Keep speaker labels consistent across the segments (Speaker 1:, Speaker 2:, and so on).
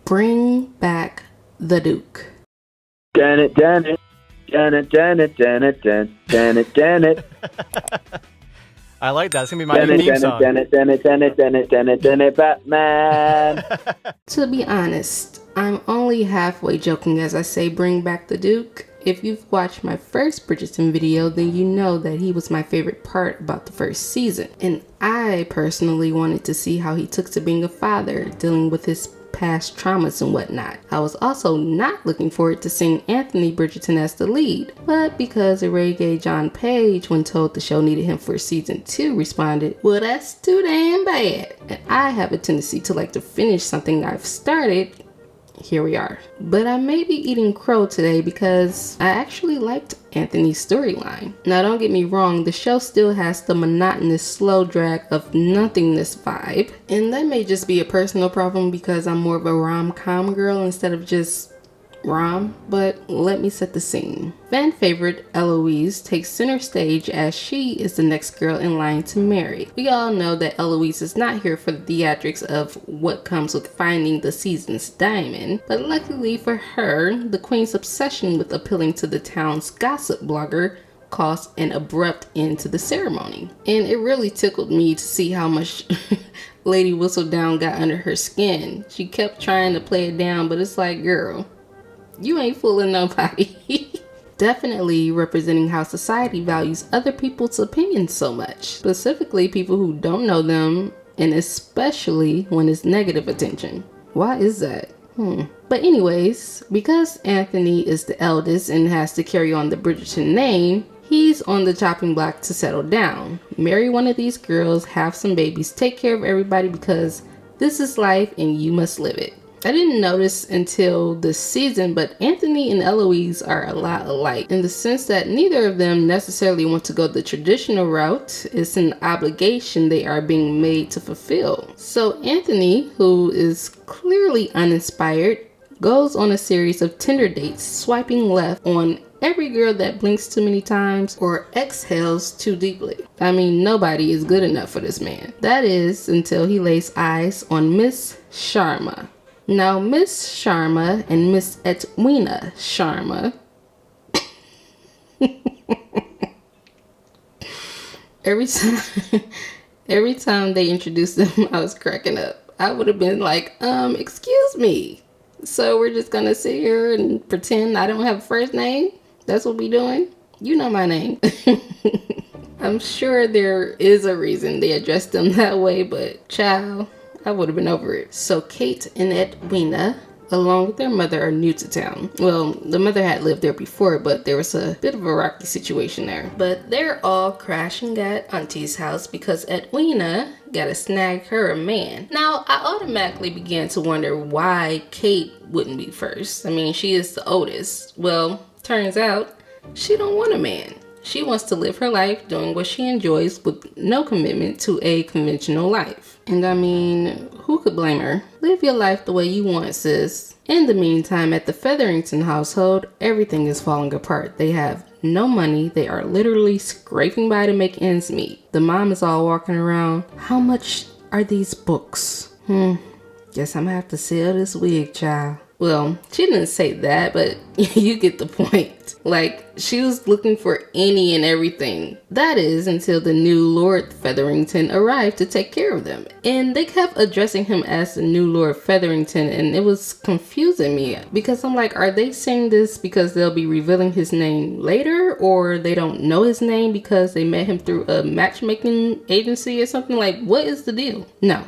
Speaker 1: Bring back the Duke.
Speaker 2: Dan it, Dan it. Dan it, Dan it, Dan it, Dan it, Dan it.
Speaker 3: I like that. It's going to be my new theme song.
Speaker 2: Dan it, Dan it, Dan it, Dan it, Dan it, Dan it, Batman.
Speaker 1: To be honest, I'm only halfway joking as I say bring back the Duke. If you've watched my first Bridgerton video, then you know that he was my favorite part about the first season. And I personally wanted to see how he took to being a father, dealing with his past traumas and whatnot. I was also not looking forward to seeing Anthony Bridgerton as the lead, but because Reggae John Page, when told the show needed him for season 2, responded, well, that's too damn bad. And I have a tendency to like to finish something I've started. Here we are. But I may be eating crow today because I actually liked Anthony's storyline. Now don't get me wrong, the show still has the monotonous slow drag of nothingness vibe, and that may just be a personal problem because I'm more of a rom-com girl instead of just rom, but let me set the scene. Fan favorite Eloise takes center stage as she is the next girl in line to marry. We all know that Eloise is not here for the theatrics of what comes with finding the season's diamond, but luckily for her, the queen's obsession with appealing to the town's gossip blogger caused an abrupt end to the ceremony. And it really tickled me to see how much Lady Whistledown got under her skin. She kept trying to play it down, but it's like, girl, you ain't fooling nobody. Definitely representing how society values other people's opinions so much, specifically people who don't know them, and especially when it's negative attention. Why is that? But anyways, because Anthony is the eldest and has to carry on the Bridgerton name, he's on the chopping block to settle down, marry one of these girls, have some babies, take care of everybody because this is life and you must live it. I didn't notice until this season, but Anthony and Eloise are a lot alike in the sense that neither of them necessarily want to go the traditional route. It's an obligation they are being made to fulfill. So Anthony, who is clearly uninspired, goes on a series of Tinder dates, swiping left on every girl that blinks too many times or exhales too deeply. I mean, nobody is good enough for this man. That is until he lays eyes on Miss Sharma. Now, Miss Sharma and Miss Edwina Sharma every time they introduced them, I was cracking up. I would have been like, excuse me. So we're just gonna sit here and pretend I don't have a first name? That's what we doing? You know my name. I'm sure there is a reason they addressed them that way, but child, I would have been over it. So Kate and Edwina, along with their mother, are new to town. Well, the mother had lived there before, but there was a bit of a rocky situation there. But they're all crashing at Auntie's house because Edwina gotta snag her a man. Now, I automatically began to wonder why Kate wouldn't be first. I mean, she is the oldest. Well, turns out she don't want a man. She wants to live her life doing what she enjoys with no commitment to a conventional life. And I mean, who could blame her? Live your life the way you want, sis. In the meantime, at the Featherington household, everything is falling apart. They have no money. They are literally scraping by to make ends meet. The mom is all walking around. How much are these books? Guess I'm gonna have to sell this wig, child. Well, she didn't say that, but you get the point. Like, she was looking for any and everything. That is until the new Lord Featherington arrived to take care of them. And they kept addressing him as the new Lord Featherington, and it was confusing me because I'm like, are they saying this because they'll be revealing his name later, or they don't know his name because they met him through a matchmaking agency or something? Like, what is the deal? No.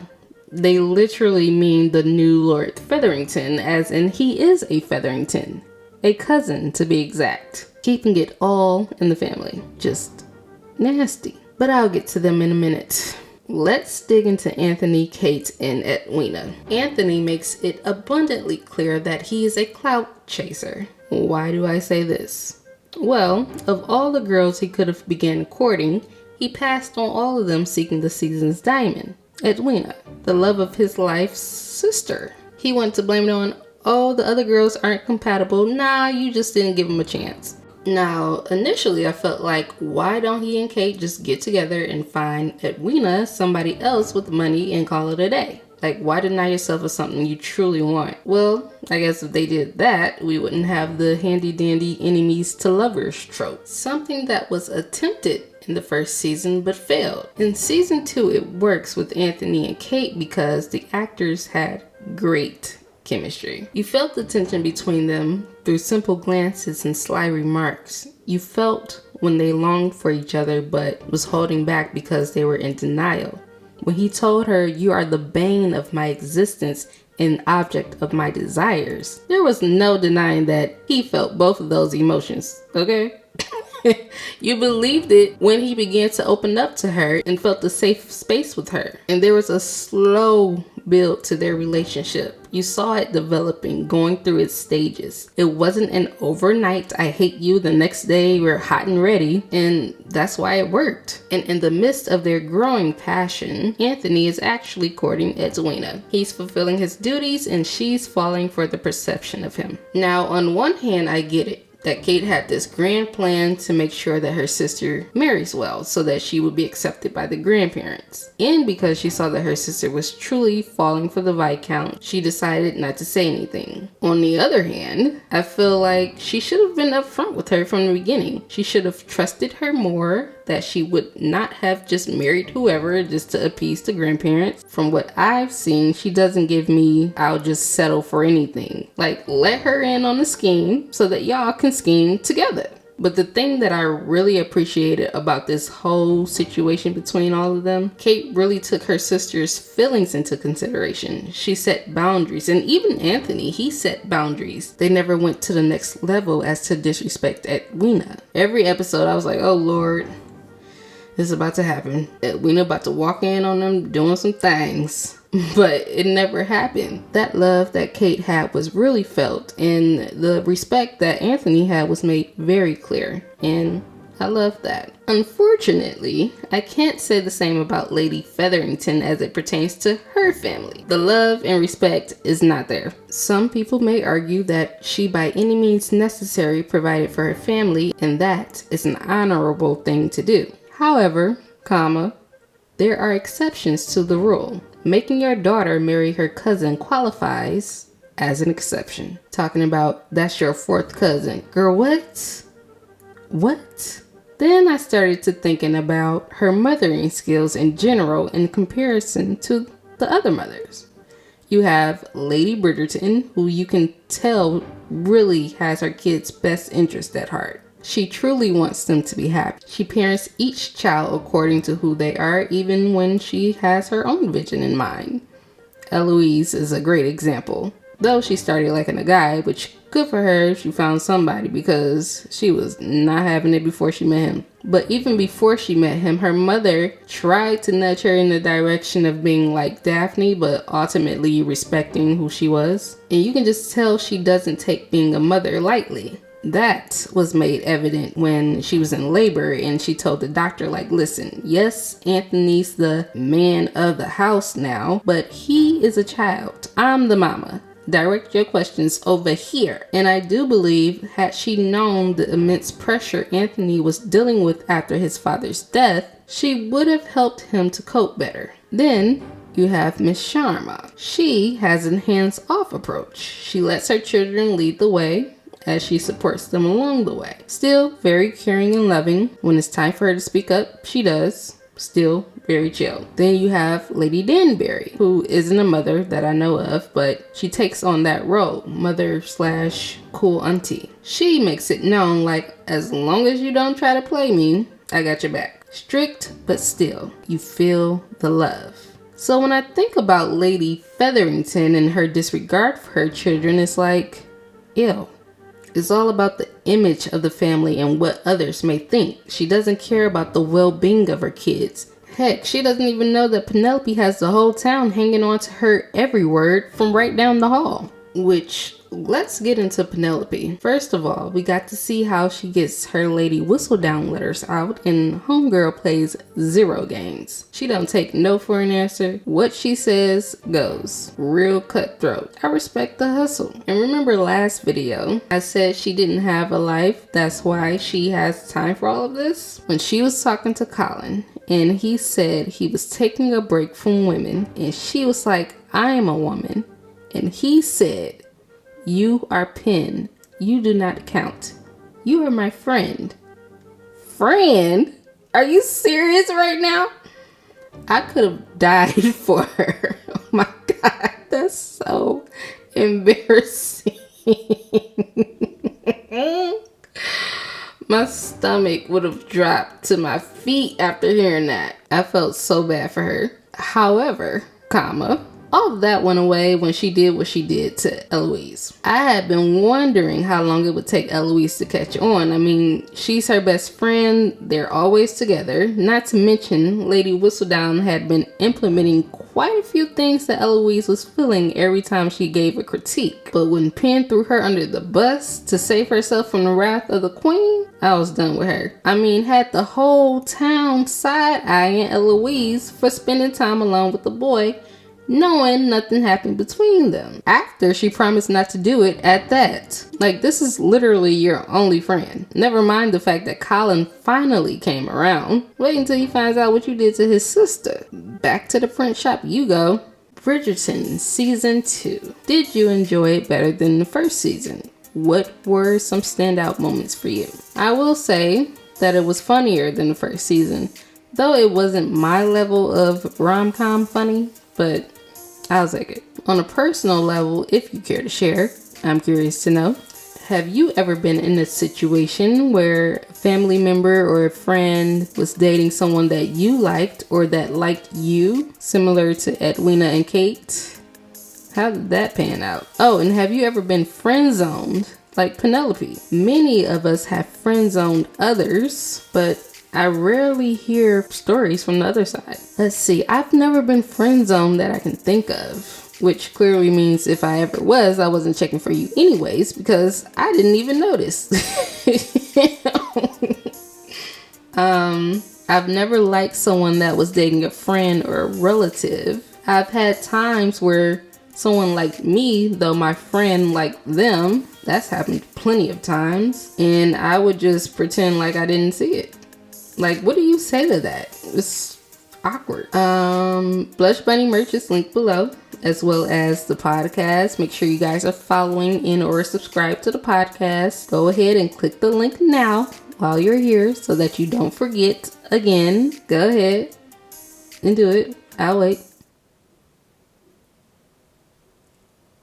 Speaker 1: They literally mean the new Lord Featherington, as in he is a Featherington. A cousin, to be exact. Keeping it all in the family. Just nasty. But I'll get to them in a minute. Let's dig into Anthony, Kate, and Edwina. Anthony makes it abundantly clear that he is a clout chaser. Why do I say this? Well, of all the girls he could have begun courting, he passed on all of them seeking the season's diamond. Edwina, the love of his life's sister. He went to blame it on, oh, the other girls aren't compatible. Nah, you just didn't give him a chance. Now, initially I felt like, why don't he and Kate just get together and find Edwina somebody else with money and call it a day? Like, why deny yourself of something you truly want? Well, I guess if they did that, we wouldn't have the handy-dandy enemies to lovers trope. Something that was attempted in the first season but failed. In season 2, it works with Anthony and Kate because the actors had great chemistry. You felt the tension between them through simple glances and sly remarks. You felt when they longed for each other but was holding back because they were in denial. When he told her, "You are the bane of my existence and object of my desires," there was no denying that he felt both of those emotions, okay? You believed it when he began to open up to her and felt a safe space with her. And there was a slow build to their relationship. You saw it developing, going through its stages. It wasn't an overnight, "I hate you," the next day we're hot and ready. And that's why it worked. And in the midst of their growing passion, Anthony is actually courting Edwina. He's fulfilling his duties and she's falling for the perception of him. Now, on one hand, I get it, that Kate had this grand plan to make sure that her sister marries well so that she would be accepted by the grandparents. And because she saw that her sister was truly falling for the Viscount, she decided not to say anything. On the other hand, I feel like she should have been upfront with her from the beginning. She should have trusted her more, that she would not have just married whoever just to appease the grandparents. From what I've seen, she doesn't give me, "I'll just settle for anything." Like, let her in on the scheme so that y'all can scheme together. But the thing that I really appreciated about this whole situation between all of them, Kate really took her sister's feelings into consideration. She set boundaries, and even Anthony, he set boundaries. They never went to the next level as to disrespect Edwina. Every episode I was like, oh Lord, this is about to happen. Edwina about to walk in on them doing some things. But it never happened. That love that Kate had was really felt, and the respect that Anthony had was made very clear, and I love that. Unfortunately, I can't say the same about Lady Featherington as it pertains to her family. The love and respect is not there. Some people may argue that she by any means necessary provided for her family, and that is an honorable thing to do. However, there are exceptions to the rule. Making your daughter marry her cousin qualifies as an exception. Talking about, that's your fourth cousin. Girl, what? What? Then I started to thinking about her mothering skills in general in comparison to the other mothers. You have Lady Bridgerton, who you can tell really has her kids' best interest at heart. She truly wants them to be happy. She parents each child according to who they are, even when she has her own vision in mind. Eloise is a great example. Though she started liking a guy, which good for her, she found somebody, because she was not having it before she met him. But even before she met him, her mother tried to nudge her in the direction of being like Daphne, but ultimately respecting who she was. And you can just tell she doesn't take being a mother lightly. That was made evident when she was in labor and she told the doctor, like, listen, yes, Anthony's the man of the house now, but he is a child. I'm the mama. Direct your questions over here. And I do believe, had she known the immense pressure Anthony was dealing with after his father's death, she would have helped him to cope better. Then you have Miss Sharma. She has a hands-off approach. She lets her children lead the way as she supports them along the way. Still very caring and loving. When it's time for her to speak up, she does. Still very chill. Then you have Lady Danbury, who isn't a mother that I know of, but she takes on that role, mother / cool auntie. She makes it known, like, as long as you don't try to play me, I got your back. Strict, but still, you feel the love. So when I think about Lady Featherington and her disregard for her children, it's like, ew. It's all about the image of the family and what others may think. She doesn't care about the well-being of her kids. Heck, she doesn't even know that Penelope has the whole town hanging on to her every word from right down the hall. Which, let's get into Penelope. First of all, we got to see how she gets her Lady Whistledown letters out, and Homegirl plays zero games. She don't take no for an answer. What she says goes. Real cutthroat. I respect the hustle. And remember last video, I said she didn't have a life. That's why she has time for all of this. When she was talking to Colin, and he said he was taking a break from women, and she was like, I am a woman. And he said, you are Pen. You do not count. You are my friend. Friend? Are you serious right now? I could have died for her. Oh my God, that's so embarrassing. My stomach would have dropped to my feet after hearing that. I felt so bad for her. However, all of that went away when she did what she did to Eloise. I had been wondering how long it would take Eloise to catch on. I mean, she's her best friend. They're always together. Not to mention, Lady Whistledown had been implementing quite a few things that Eloise was feeling every time she gave a critique. But when Pen threw her under the bus to save herself from the wrath of the queen, I was done with her. I mean, had the whole town side-eyeing Eloise for spending time alone with the boy, knowing nothing happened between them. After she promised not to do it at that. Like, this is literally your only friend. Never mind the fact that Colin finally came around. Wait until he finds out what you did to his sister. Back to the print shop you go. Bridgerton Season 2. Did you enjoy it better than the first season? What were some standout moments for you? I will say that it was funnier than the first season, though it wasn't my level of rom-com funny, but I'll take it. On a personal level, if you care to share, I'm curious to know, have you ever been in a situation where a family member or a friend was dating someone that you liked or that liked you, similar to Edwina and Kate? How did that pan out? Oh, and have you ever been friend-zoned like Penelope? Many of us have friend-zoned others, but I rarely hear stories from the other side. Let's see, I've never been friend-zoned that I can think of, which clearly means if I ever was, I wasn't checking for you anyways, because I didn't even notice. I've never liked someone that was dating a friend or a relative. I've had times where someone liked me, though my friend liked them. That's happened plenty of times, and I would just pretend like I didn't see it. Like, what do you say to that? It's awkward. Blush Bunny merch is linked below, as well as the podcast. Make sure you guys are following in or subscribe to the podcast. Go ahead and click the link now while you're here so that you don't forget. Again, go ahead and do it. I'll wait.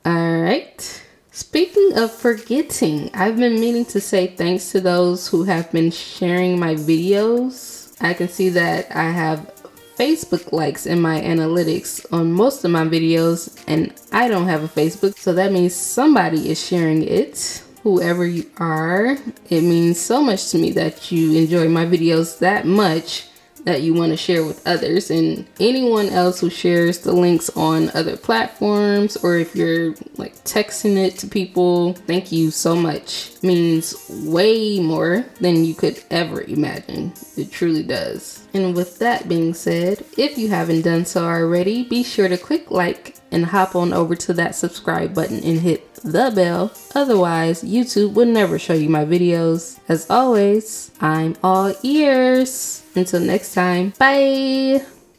Speaker 1: Alright. Speaking of forgetting, I've been meaning to say thanks to those who have been sharing my videos. I can see that I have Facebook likes in my analytics on most of my videos, and I don't have a Facebook, so that means somebody is sharing it. Whoever you are, it means so much to me that you enjoy my videos that much that you want to share with others. And anyone else who shares the links on other platforms, or if you're like texting it to people, thank you so much. It means way more than you could ever imagine. It truly does. And with that being said, if you haven't done so already, be sure to click like and hop on over to that subscribe button and hit the bell. Otherwise, YouTube will never show you my videos. As always, I'm all ears. Until next time, bye!